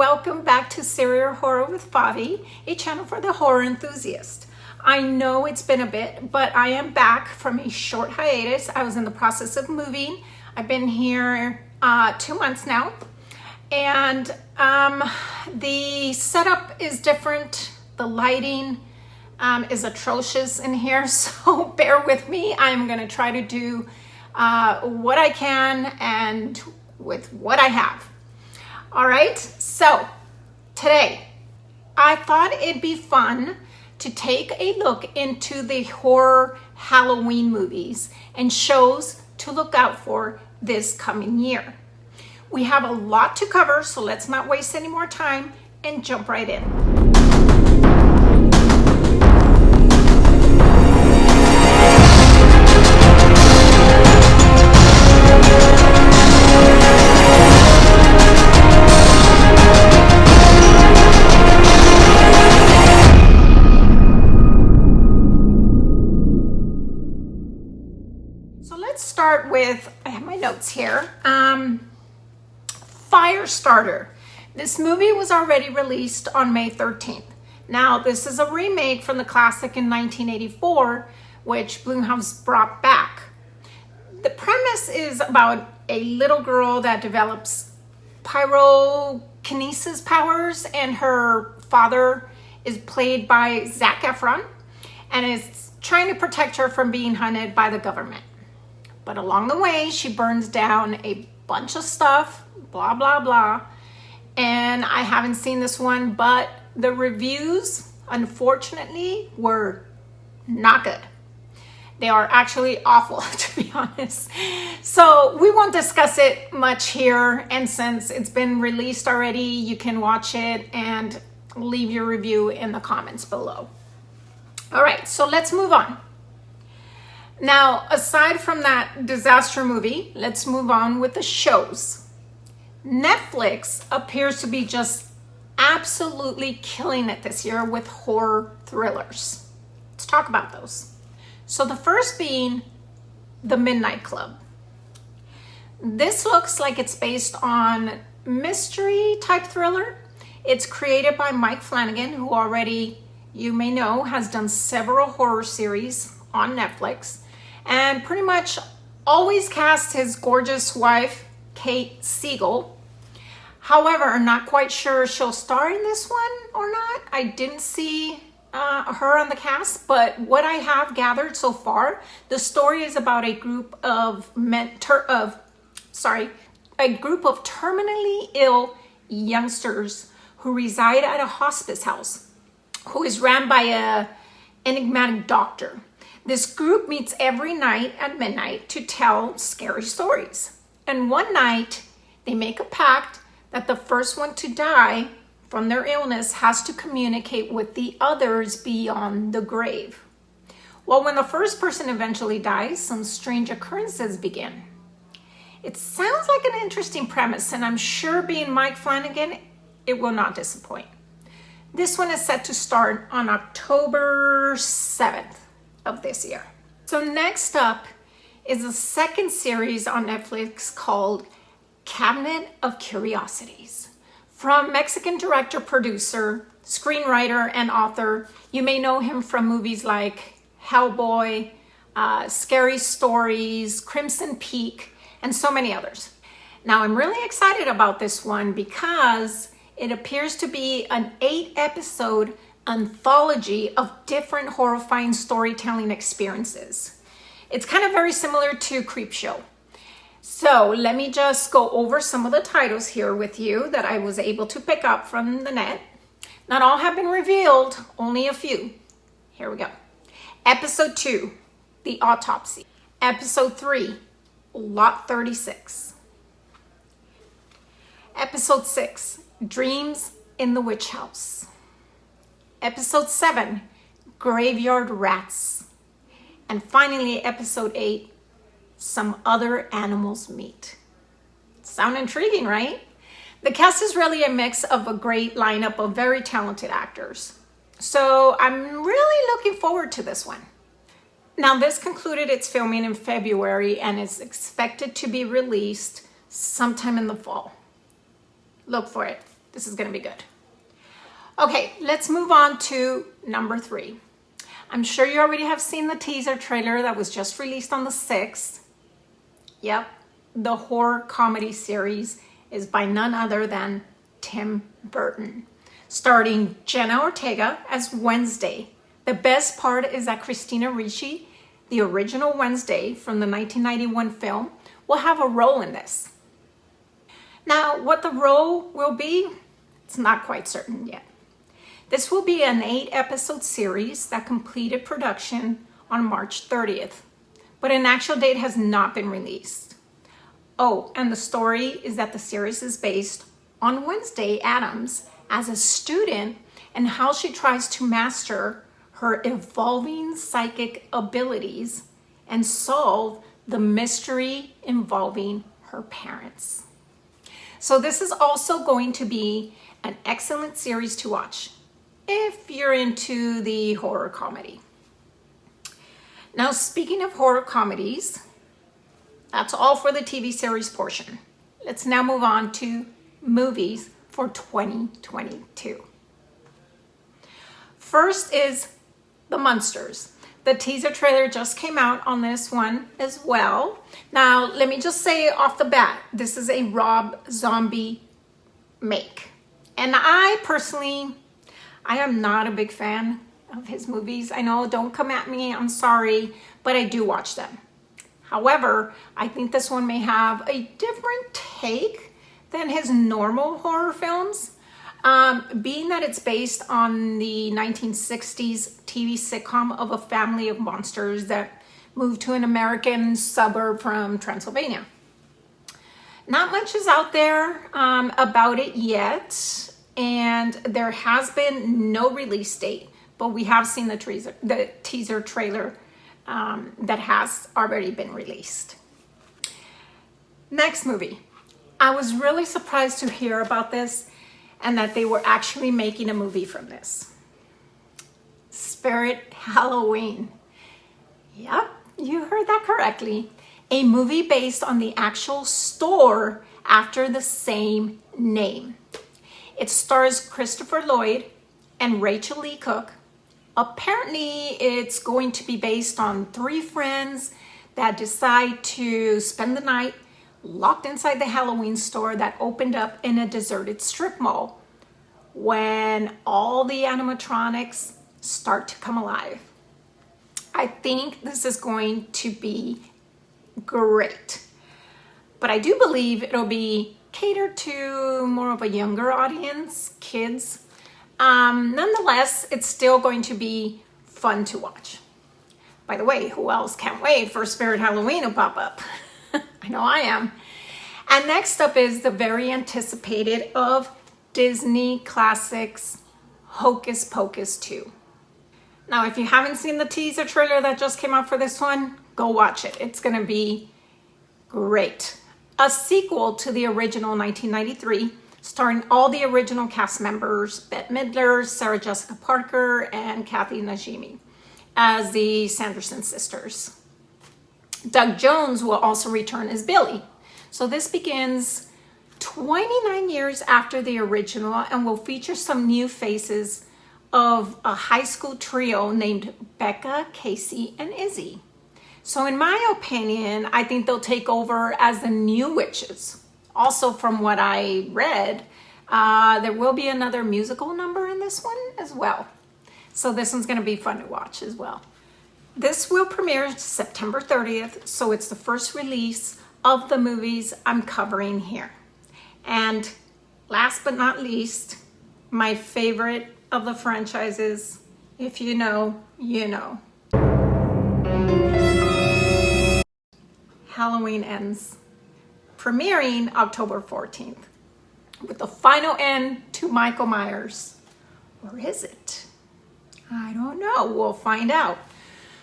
welcome back to Serial Horror with Favi, a channel for the horror enthusiast. I know it's been a bit, but I am back from a short hiatus. I was in the process of moving. I've been here 2 months now, and the setup is different. The lighting is atrocious in here, so bear with me. I'm gonna try to do what I can and with what I have. All right, so today I thought it'd be fun to take a look into the horror Halloween movies and shows to look out for this coming year. We have a lot to cover, so let's not waste any more time and jump right in. Start with, I have my notes here, Firestarter. This movie was already released on May 13th. Now, this is a remake from the classic in 1984, which Blumhouse brought back. The premise is about a little girl that develops pyrokinesis powers, and her father is played by Zac Efron and is trying to protect her from being hunted by the government. But along the way, she burns down a bunch of stuff, blah, blah, blah. And I haven't seen this one, but the reviews, unfortunately, were not good. They are actually awful, to be honest. So we won't discuss it much here. And since it's been released already, you can watch it and leave your review in the comments below. All right, so let's move on. Now, aside from that disaster movie, let's move on with the shows. Netflix appears to be just absolutely killing it this year with horror thrillers. Let's talk about those. So the first being The Midnight Club. This looks like it's based on mystery type thriller. It's created by Mike Flanagan, who already, you may know, has done several horror series on Netflix, and pretty much always casts his gorgeous wife, Kate Siegel. However, I'm not quite sure she'll star in this one or not. I didn't see her on the cast, but what I have gathered so far, the story is about a group of terminally ill youngsters who reside at a hospice house, who is ran by a enigmatic doctor. This group meets every night at midnight to tell scary stories. And one night, they make a pact that the first one to die from their illness has to communicate with the others beyond the grave. Well, when the first person eventually dies, some strange occurrences begin. It sounds like an interesting premise, and I'm sure, being Mike Flanagan, it will not disappoint. This one is set to start on October 7th. Of this year. So next up is a second series on Netflix called Cabinet of Curiosities. From Mexican director, producer, screenwriter, and author. You may know him from movies like Hellboy, Scary Stories, Crimson Peak, and so many others. Now, I'm really excited about this one because it appears to be an 8-episode anthology of different horrifying storytelling experiences. It's kind of very similar to Creepshow. So let me just go over some of the titles here with you that I was able to pick up from the net. Not all have been revealed, only a few. Here we go. Episode 2, The Autopsy. Episode 3, Lot 36. Episode 6, Dreams in the Witch House. Episode 7, Graveyard Rats. And finally, episode 8, Some Other Animals Meet. Sound intriguing, right? The cast is really a mix of a great lineup of very talented actors. So I'm really looking forward to this one. Now, this concluded its filming in February and is expected to be released sometime in the fall. Look for it. This is going to be good. Okay, let's move on to number 3. I'm sure you already have seen the teaser trailer that was just released on the 6th. Yep, the horror comedy series is by none other than Tim Burton, starring Jenna Ortega as Wednesday. The best part is that Christina Ricci, the original Wednesday from the 1991 film, will have a role in this. Now, what the role will be, it's not quite certain yet. This will be an 8-episode series that completed production on March 30th, but an actual date has not been released. Oh, and the story is that the series is based on Wednesday Addams as a student and how she tries to master her evolving psychic abilities and solve the mystery involving her parents. So this is also going to be an excellent series to watch if you're into the horror comedy. Now, speaking of horror comedies, that's all for the TV series portion. Let's now move on to movies for 2022. First is The Munsters. The teaser trailer just came out on this one as well. Now, let me just say off the bat, this is a Rob Zombie make. And I personally, I am not a big fan of his movies. I know, don't come at me, I'm sorry, but I do watch them. However, I think this one may have a different take than his normal horror films. Being that it's based on the 1960s TV sitcom of a family of monsters that moved to an American suburb from Transylvania. Not much is out there about it yet, and there has been no release date, but we have seen the teaser trailer that has already been released. Next movie. I was really surprised to hear about this and that they were actually making a movie from this. Spirit Halloween. Yep, you heard that correctly. A movie based on the actual store after the same name. It stars Christopher Lloyd and Rachel Lee Cook. Apparently, it's going to be based on 3 friends that decide to spend the night locked inside the Halloween store that opened up in a deserted strip mall when all the animatronics start to come alive. I think this is going to be great, but I do believe it'll be catered to more of a younger audience, kids. Nonetheless, it's still going to be fun to watch. By the way, who else can't wait for Spirit Halloween to pop up? I know I am. And next up is the very anticipated of Disney classics, Hocus Pocus 2. Now, if you haven't seen the teaser trailer that just came out for this one, go watch it. It's going to be great. A sequel to the original 1993, starring all the original cast members, Bette Midler, Sarah Jessica Parker, and Kathy Najimy as the Sanderson sisters. Doug Jones will also return as Billy. So this begins 29 years after the original and will feature some new faces of a high school trio named Becca, Casey, and Izzy. So in my opinion, I think they'll take over as the new witches. Also, from what I read, there will be another musical number in this one as well. So this one's going to be fun to watch as well. This will premiere September 30th, so it's the first release of the movies I'm covering here. And last but not least, my favorite of the franchises, if you know, you know. Halloween Ends, premiering October 14th, with the final end to Michael Myers. Or is it? I don't know. We'll find out.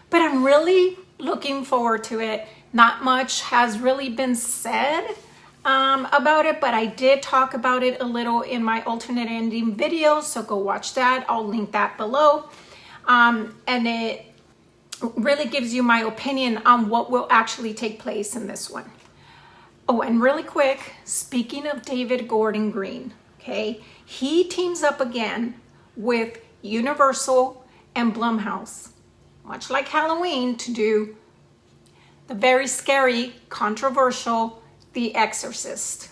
But I'm really looking forward to it. Not much has really been said about it, but I did talk about it a little in my alternate ending video, so go watch that. I'll link that below. And it really gives you my opinion on what will actually take place in this one. Oh, and really quick, speaking of David Gordon Green, okay? He teams up again with Universal and Blumhouse, much like Halloween, to do the very scary, controversial The Exorcist.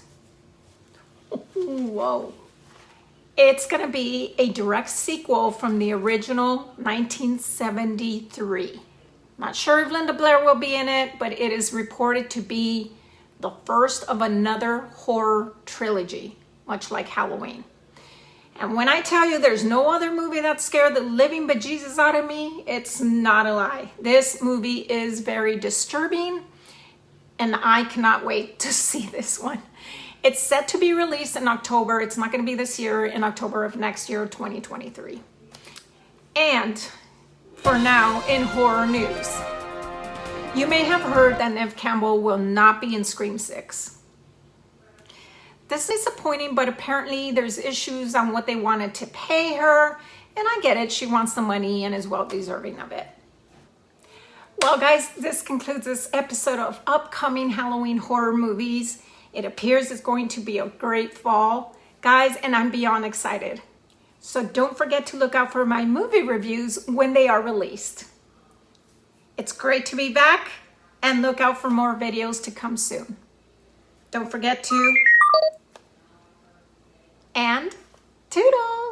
Whoa. It's going to be a direct sequel from the original 1973. Not sure if Linda Blair will be in it, but it is reported to be the first of another horror trilogy, much like Halloween. And when I tell you there's no other movie that scared the living bejesus out of me, it's not a lie. This movie is very disturbing, and I cannot wait to see this one. It's set to be released in October. It's not going to be this year, in October of next year, 2023. And for now, in horror news, you may have heard that Neve Campbell will not be in Scream 6. This is disappointing, but apparently there's issues on what they wanted to pay her, and I get it. She wants the money and is well deserving of it. Well, guys, this concludes this episode of upcoming Halloween horror movies. It appears it's going to be a great fall, guys, and I'm beyond excited. So don't forget to look out for my movie reviews when they are released. It's great to be back, and look out for more videos to come soon. Don't forget to, and toodles!